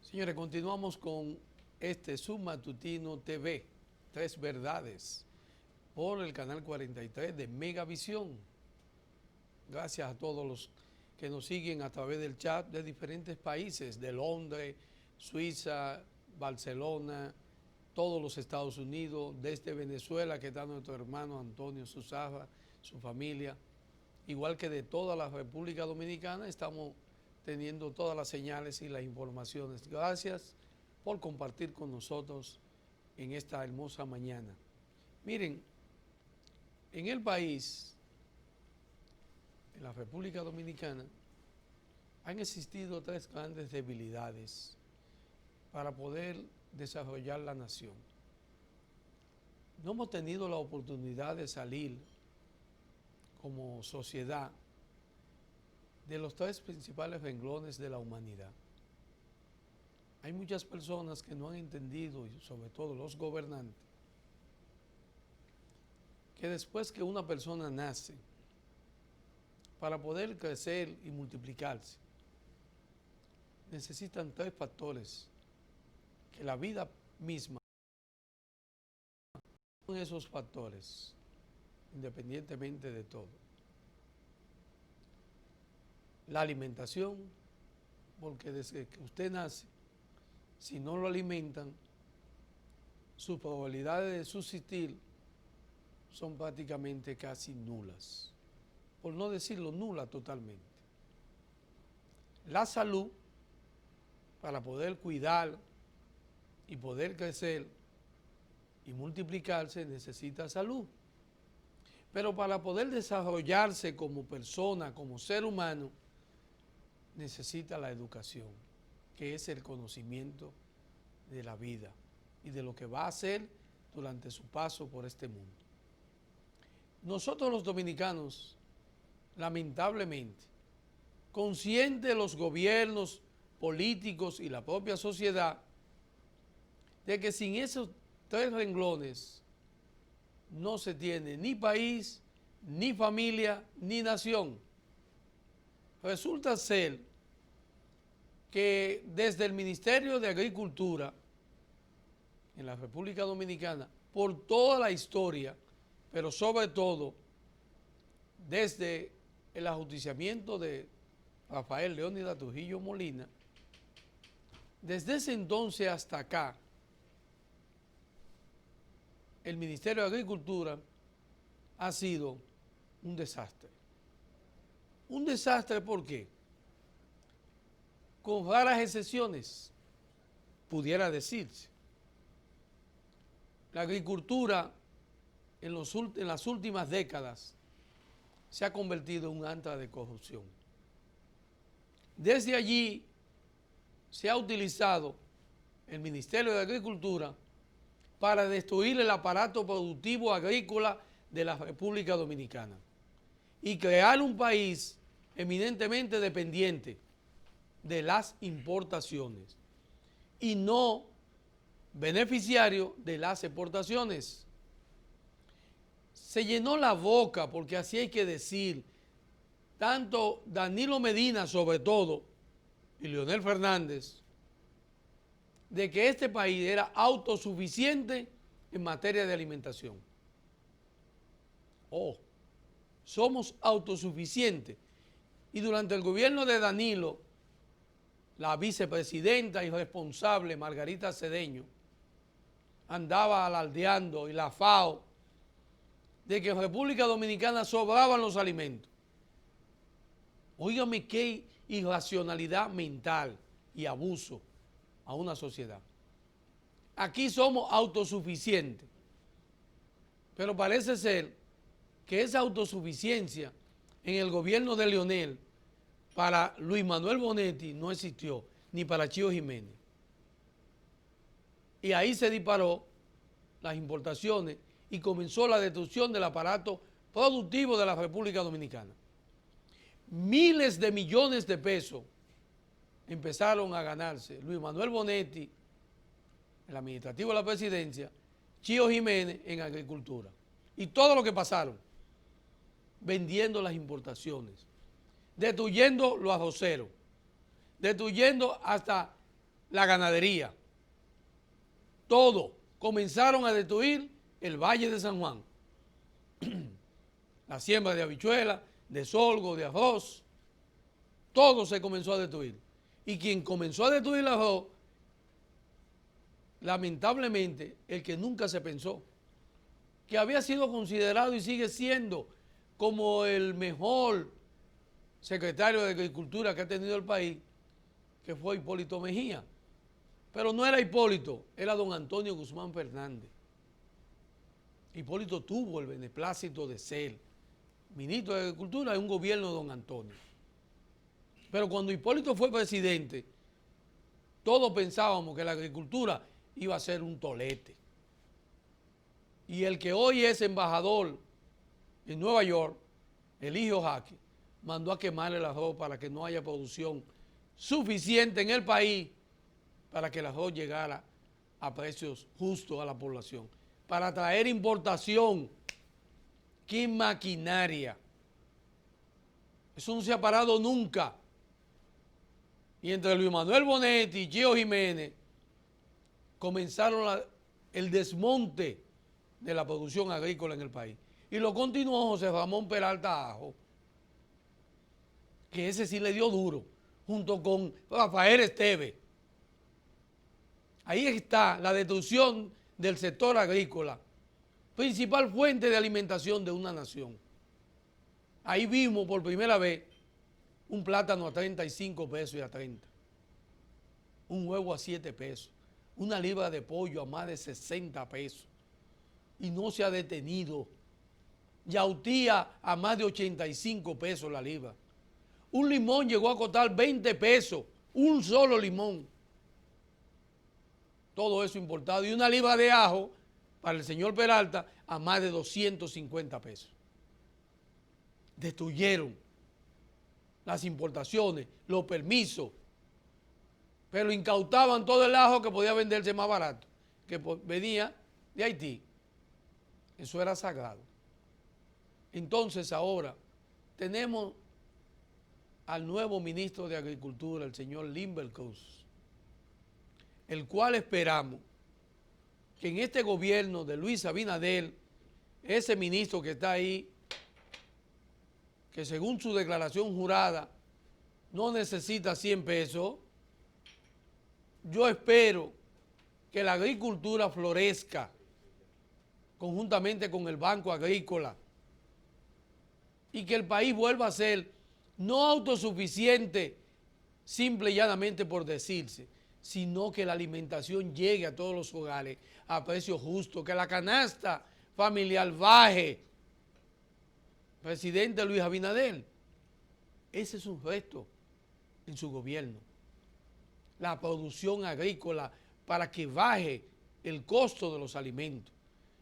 Señores, continuamos con este Submatutino TV, Tres Verdades, por el canal 43 de Megavisión. Gracias a todos los que nos siguen a través del chat de diferentes países, de Londres, Suiza, Barcelona, todos los Estados Unidos, desde Venezuela, que está nuestro hermano Antonio Susaja, su familia, igual que de toda la República Dominicana. Estamos teniendo todas las señales y las informaciones. Gracias por compartir con nosotros en esta hermosa mañana. Miren, en el país, en la República Dominicana, han existido tres grandes debilidades para poder desarrollar la nación. No hemos tenido la oportunidad de salir como sociedad de los tres principales renglones de la humanidad. Hay muchas personas que no han entendido, y sobre todo los gobernantes, que después que una persona nace, para poder crecer y multiplicarse, necesitan tres factores que la vida misma son esos factores, independientemente de todo. La alimentación, porque desde que usted nace, si no lo alimentan, sus probabilidades de subsistir son prácticamente casi nulas, por no decirlo nulas totalmente. La salud, para poder cuidar y poder crecer y multiplicarse, necesita salud. Pero para poder desarrollarse como persona, como ser humano, necesita la educación, que es el conocimiento de la vida y de lo que va a hacer durante su paso por este mundo. Nosotros los dominicanos, lamentablemente, conscientes de los gobiernos políticos y la propia sociedad, de que sin esos tres renglones no se tiene ni país, ni familia, ni nación. Resulta ser que desde el Ministerio de Agricultura en la República Dominicana, por toda la historia, pero sobre todo desde el ajusticiamiento de Rafael Leónidas Trujillo Molina, desde ese entonces hasta acá, el Ministerio de Agricultura ha sido un desastre. Un desastre, ¿por qué? Con raras excepciones, pudiera decirse. La agricultura en las últimas décadas se ha convertido en un antro de corrupción. Desde allí se ha utilizado el Ministerio de Agricultura para destruir el aparato productivo agrícola de la República Dominicana y crear un país eminentemente dependiente de las importaciones y no beneficiario de las exportaciones. Se llenó la boca, porque así hay que decir, tanto Danilo Medina sobre todo y Leonel Fernández, de que este país era autosuficiente en materia de alimentación. Somos autosuficientes. Y durante el gobierno de Danilo, la vicepresidenta y responsable Margarita Cedeño andaba alardeando, y la FAO, de que en República Dominicana sobraban los alimentos. Óigame qué irracionalidad mental y abuso a una sociedad. Aquí somos autosuficientes, pero parece ser que esa autosuficiencia en el gobierno de Leonel para Luis Manuel Bonetti no existió, ni para Chío Jiménez. Y ahí se disparó las importaciones y comenzó la destrucción del aparato productivo de la República Dominicana. Miles de millones de pesos empezaron a ganarse Luis Manuel Bonetti, el administrativo de la presidencia, Chío Jiménez en agricultura. Y todo lo que pasaron, vendiendo las importaciones, destruyendo los arroceros, destruyendo hasta la ganadería, todo. Comenzaron a destruir el Valle de San Juan. La siembra de habichuelas, de sorgo, de arroz, todo se comenzó a destruir. Y quien comenzó a destruir el arroz, lamentablemente, el que nunca se pensó, que había sido considerado y sigue siendo como el mejor secretario de Agricultura que ha tenido el país, que fue Hipólito Mejía. Pero no era Hipólito, era don Antonio Guzmán Fernández. Hipólito tuvo el beneplácito de ser ministro de Agricultura en un gobierno de don Antonio. Pero cuando Hipólito fue presidente, todos pensábamos que la agricultura iba a ser un tolete. Y el que hoy es embajador en Nueva York, Eligio Jaque, mandó a quemar el arroz para que no haya producción suficiente en el país para que el arroz llegara a precios justos a la población. Para traer importación, ¿qué maquinaria? Eso no se ha parado nunca. Y entre Luis Manuel Bonetti y Gio Jiménez comenzaron el desmonte de la producción agrícola en el país. Y lo continuó José Ramón Peralta Ajo, que ese sí le dio duro, junto con Rafael Esteves. Ahí está la destrucción del sector agrícola, principal fuente de alimentación de una nación. Ahí vimos por primera vez un plátano a 35 pesos y a 30, un huevo a 7 pesos, una libra de pollo a más de 60 pesos. Y no se ha detenido. Yautía a más de 85 pesos la libra. Un limón llegó a costar 20 pesos, un solo limón. Todo eso importado. Y una libra de ajo para el señor Peralta a más de 250 pesos. Destruyeron las importaciones, los permisos, pero incautaban todo el ajo que podía venderse más barato, que venía de Haití. Eso era sagrado. Entonces ahora tenemos al nuevo ministro de Agricultura, el señor Limberkus, el cual esperamos que en este gobierno de Luis Abinader, ese ministro que está ahí, que según su declaración jurada no necesita 100 pesos, yo espero que la agricultura florezca conjuntamente con el Banco Agrícola y que el país vuelva a ser no autosuficiente simple y llanamente por decirse, sino que la alimentación llegue a todos los hogares a precios justos, que la canasta familiar baje. Presidente Luis Abinader, ese es un reto en su gobierno. La producción agrícola para que baje el costo de los alimentos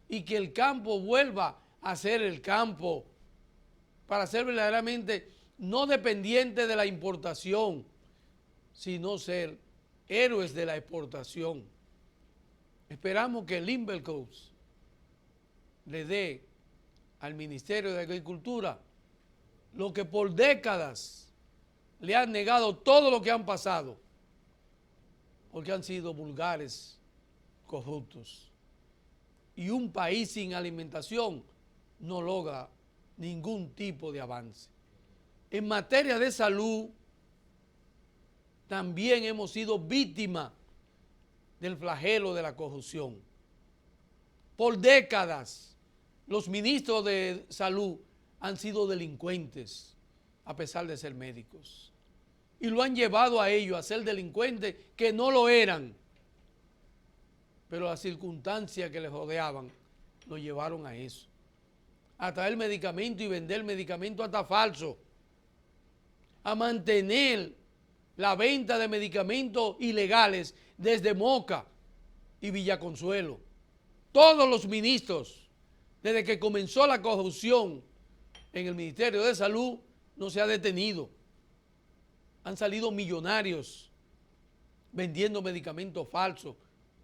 y que el campo vuelva a ser el campo para ser verdaderamente no dependiente de la importación, sino ser héroes de la exportación. Esperamos que Limberkus le dé al Ministerio de Agricultura lo que por décadas le han negado todo lo que han pasado, porque han sido vulgares, corruptos. Y un país sin alimentación no logra ningún tipo de avance. En materia de salud, también hemos sido víctimas del flagelo de la corrupción. Por décadas, los ministros de salud han sido delincuentes, a pesar de ser médicos. Y lo han llevado a ellos a ser delincuentes que no lo eran. Pero las circunstancias que les rodeaban lo llevaron a eso. A traer medicamentos y vender medicamentos hasta falsos. A mantener la venta de medicamentos ilegales desde Moca y Villaconsuelo. Todos los ministros, desde que comenzó la corrupción en el Ministerio de Salud, no se ha detenido. Han salido millonarios vendiendo medicamentos falsos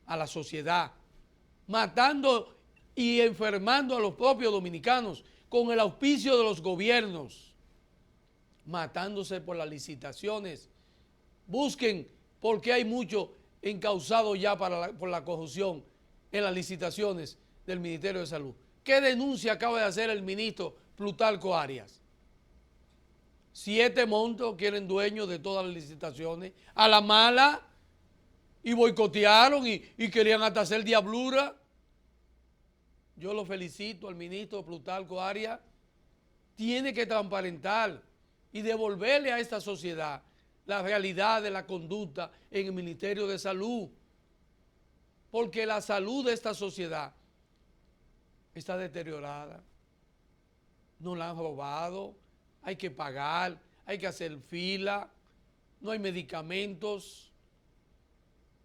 a la sociedad, matando y enfermando a los propios dominicanos con el auspicio de los gobiernos, matándose por las licitaciones. Busquen por qué hay mucho encausado ya por la corrupción en las licitaciones del Ministerio de Salud. ¿Qué denuncia acaba de hacer el ministro Plutarco Arias? 7 montos quieren dueños de todas las licitaciones a la mala y boicotearon y querían hasta hacer diablura. Yo lo felicito al ministro Plutarco Arias. Tiene que transparentar y devolverle a esta sociedad la realidad de la conducta en el Ministerio de Salud. Porque la salud de esta sociedad está deteriorada. Nos la han robado, hay que pagar, hay que hacer fila, no hay medicamentos.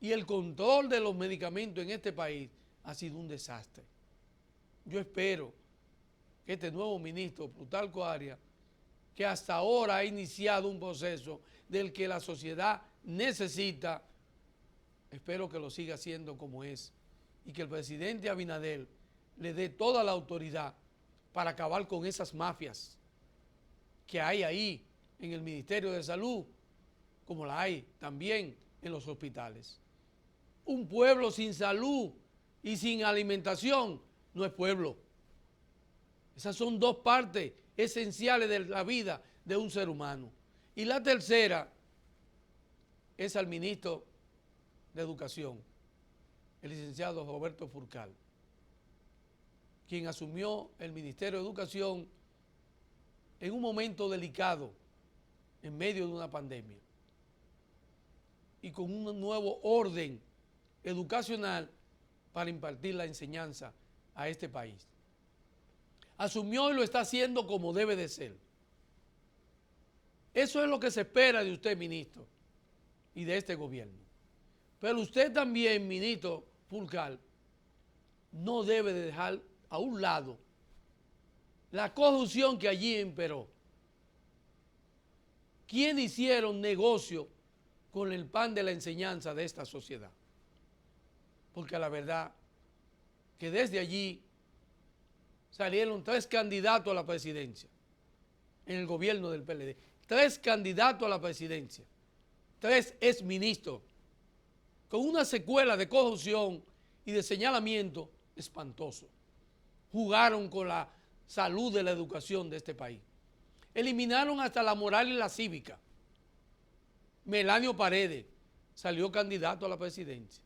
Y el control de los medicamentos en este país ha sido un desastre. Yo espero que este nuevo ministro, Plutarco Arias, que hasta ahora ha iniciado un proceso del que la sociedad necesita, espero que lo siga haciendo como es y que el presidente Abinader le dé toda la autoridad para acabar con esas mafias que hay ahí en el Ministerio de Salud, como la hay también en los hospitales. Un pueblo sin salud y sin alimentación no es pueblo. Esas son 2 partes esenciales de la vida de un ser humano. Y la tercera es al ministro de Educación, el licenciado Roberto Fulcar, quien asumió el Ministerio de Educación en un momento delicado, en medio de una pandemia, y con un nuevo orden educacional para impartir la enseñanza a este país. Asumió y lo está haciendo como debe de ser. Eso es lo que se espera de usted, ministro, y de este gobierno. Pero usted también, ministro Fulcar, no debe de dejar a un lado la corrupción que allí imperó. ¿Quién hicieron negocio con el pan de la enseñanza de esta sociedad? Porque la verdad que desde allí salieron 3 candidatos a la presidencia en el gobierno del PLD. 3 candidatos a la presidencia, 3 exministros, con una secuela de corrupción y de señalamiento espantoso. Jugaron con la salud de la educación de este país. Eliminaron hasta la moral y la cívica. Melanio Paredes salió candidato a la presidencia.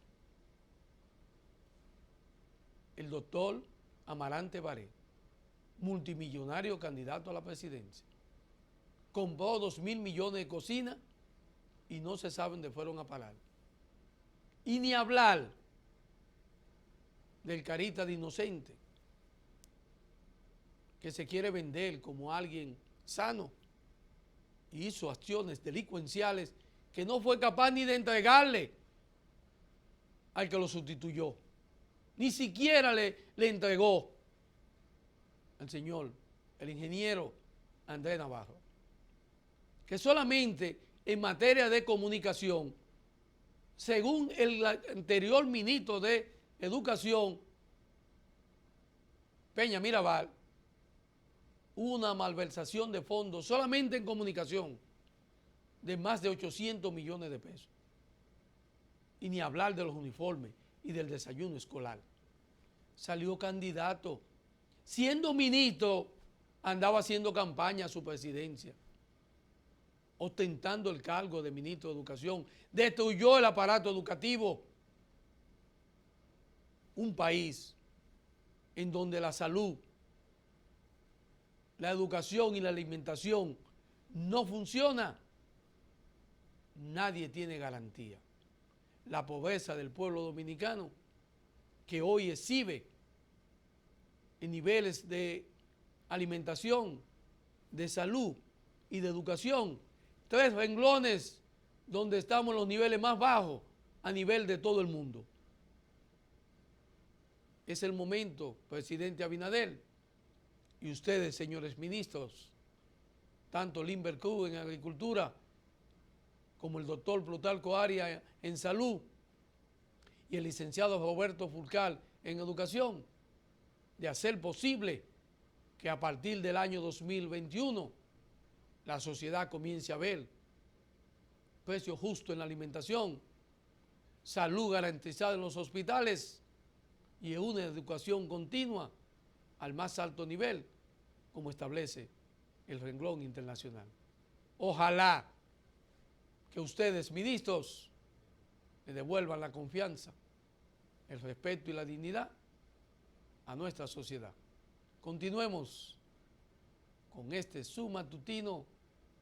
El doctor Amarante Baré, multimillonario candidato a la presidencia, compró 2.000 millones de cocinas y no se sabe dónde fueron a parar. Y ni hablar del Carita de Inocente, que se quiere vender como alguien sano y hizo acciones delincuenciales que no fue capaz ni de entregarle al que lo sustituyó. Ni siquiera le entregó al señor, el ingeniero Andrés Navarro, que solamente en materia de comunicación, según el anterior ministro de Educación, Peña Mirabal, hubo una malversación de fondos solamente en comunicación de más de 800 millones de pesos. Y ni hablar de los uniformes y del desayuno escolar. Salió candidato. Siendo ministro, andaba haciendo campaña a su presidencia, ostentando el cargo de ministro de Educación. Destruyó el aparato educativo. Un país en donde la salud, la educación y la alimentación no funciona, nadie tiene garantía. La pobreza del pueblo dominicano, que hoy exhibe en niveles de alimentación, de salud y de educación, 3 renglones donde estamos en los niveles más bajos a nivel de todo el mundo. Es el momento, presidente Abinader, y ustedes, señores ministros, tanto Limber Cruz en Agricultura, como el doctor Plutarco Arias en Salud, y el licenciado Roberto Fulcar en Educación, de hacer posible que a partir del año 2021 la sociedad comience a ver precio justo en la alimentación, salud garantizada en los hospitales y una educación continua al más alto nivel, como establece el renglón internacional. Ojalá que ustedes, ministros, le devuelvan la confianza, el respeto y la dignidad a nuestra sociedad. Continuemos con este Su Matutino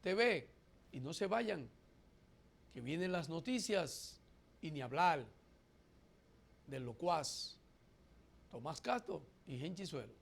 TV y no se vayan, que vienen las noticias y ni hablar del locuaz Tomás Castro y Genchi Suero.